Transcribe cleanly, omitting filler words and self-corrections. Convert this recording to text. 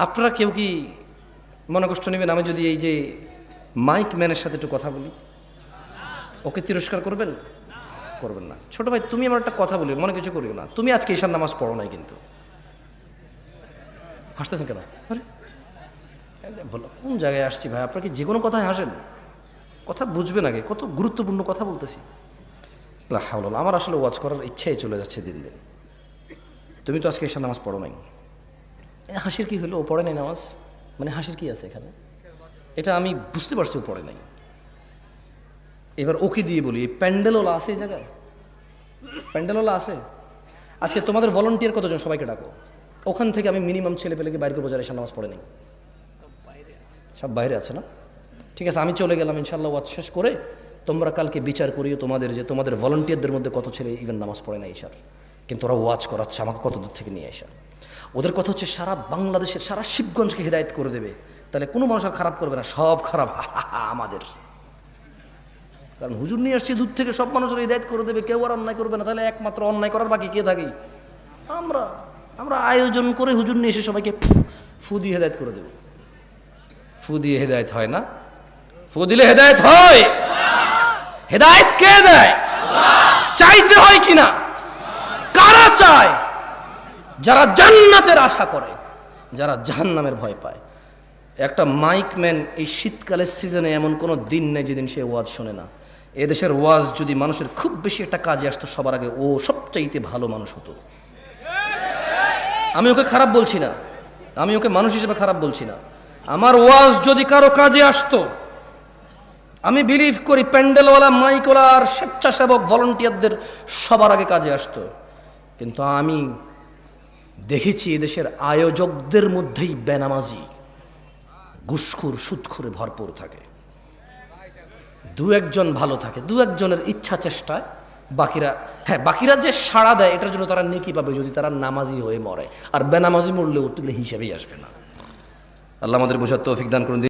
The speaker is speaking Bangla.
আপনারা কেউ কি মনে কষ্ট নেবেন আমি যদি এই যে মাইক ম্যানের সাথে একটু কথা বলি? ওকে তিরস্কার করবেন? করবেন না। ছোট ভাই, তুমি আমার একটা কথা বলি, মনে কিছু করিও না। তুমি আজকে ঈশার নামাজ পড়ো নাই কিন্তু। হাসতেছেন কেন? আরে বলো, কোন জায়গায় আসছি ভাই? আপনার কি যে কোনো কথায় হাসেন? কথা বুঝবেন আগে, কত গুরুত্বপূর্ণ কথা বলতেছি। আমার আসলে ওয়াজ করার ইচ্ছাই চলে যাচ্ছে দিন দিন। তুমি তো আজকে ঈশার নামাজ পড়ো নাই। হাসির কি হলো? ও পড়ে নাই নামাজ, মানে হাসির কি আছে এখানে? এটা আমি বুঝতে পারছি ও পড়ে নাই। এবার ওকে দিয়ে বলি, প্যান্ডেলওয়ালা আছে এই জায়গায়? প্যান্ডেলওয়ালা আছে? আজকে তোমাদের ভলান্টিয়ার কতজন? সবাইকে ডাকো। ওখান থেকে আমি মিনিমাম ছেলে পেলেকে বাইরে করবো যারা ঈশার নামাজ পড়ে নাই। সব বাইরে আছে না? ঠিক আছে, আমি চলে গেলাম। ইনশাল্লাহ ওয়াজ শেষ করে তোমরা কালকে বিচার করিও তোমাদের ভলান্টিয়ারদের মধ্যে কত ছেলে ইভেন নামাজ পড়ে না ঈশার, কিন্তু ওরা ওয়াজ করাচ্ছে আমাকে কত দূর থেকে নিয়ে আসা। ওদের কথা হচ্ছে সারা বাংলাদেশের, সারা শিবগঞ্জকে হিদায়ত করে দেবে। তাহলে কোনো মানুষ আর খারাপ করবে না, সব খারাপ আমাদের। কারণ হুজুর নিয়ে আসছে দূর থেকে, সব মানুষের হিদায়ত করে দেবে, কেউ আর অন্যায় করবে না। তাহলে একমাত্র অন্যায় করার বাকি কে থাকি? আমরা আমরা আয়োজন করে হুজুর নিয়ে এসে সবাইকে ফু দিয়ে হেদায়ত করে দেব। ফু দিয়ে হেদায়ত হয় না? ফু দিলে হেদায়ত হয়? হেদায়ত কে দেয়? চাইতে হয় কিনা? কারা চায়? যারা জান্নাতের আশা করে, যারা জাহান্নামের ভয় পায়। একটা মাইকম্যান এই শীতকালের সিজনে এমন কোনো দিন নেই যেদিন সে ওয়াজ শোনে না। এদেশের ওয়াজ যদি মানুষের খুব বেশি একটা কাজে আসতো, সবার আগে ও সবচাইতে ভালো মানুষ হতো। আমি ওকে খারাপ বলছি না, আমি ওকে মানুষ হিসেবে খারাপ বলছি না। আমার ওয়াজ যদি কারো কাজে আসতো, আমি বিলিভ করি প্যান্ডেলওয়ালা, মাইকওয়ালা আর স্বেচ্ছাসেবক ভলান্টিয়ারদের সবার আগে কাজে আসতো। কিন্তু আমি দেখেছি এদেশের আয়োজকদের মধ্যেই বেনামাজি, ঘুষখোর, সুদখোরে ভরপুর থাকে। দু একজন ভালো থাকে, দু একজনের ইচ্ছা চেষ্টায়। বাকিরা যে সাড়া দেয় এটার জন্য তারা নেকি পাবে যদি তারা নামাজি হয়ে মরে। আর বেনামাজি মরলেও তুলে হিসেবেই আসবে না। আল্লাহ আমাদের বোঝার তৌফিক দান করুন।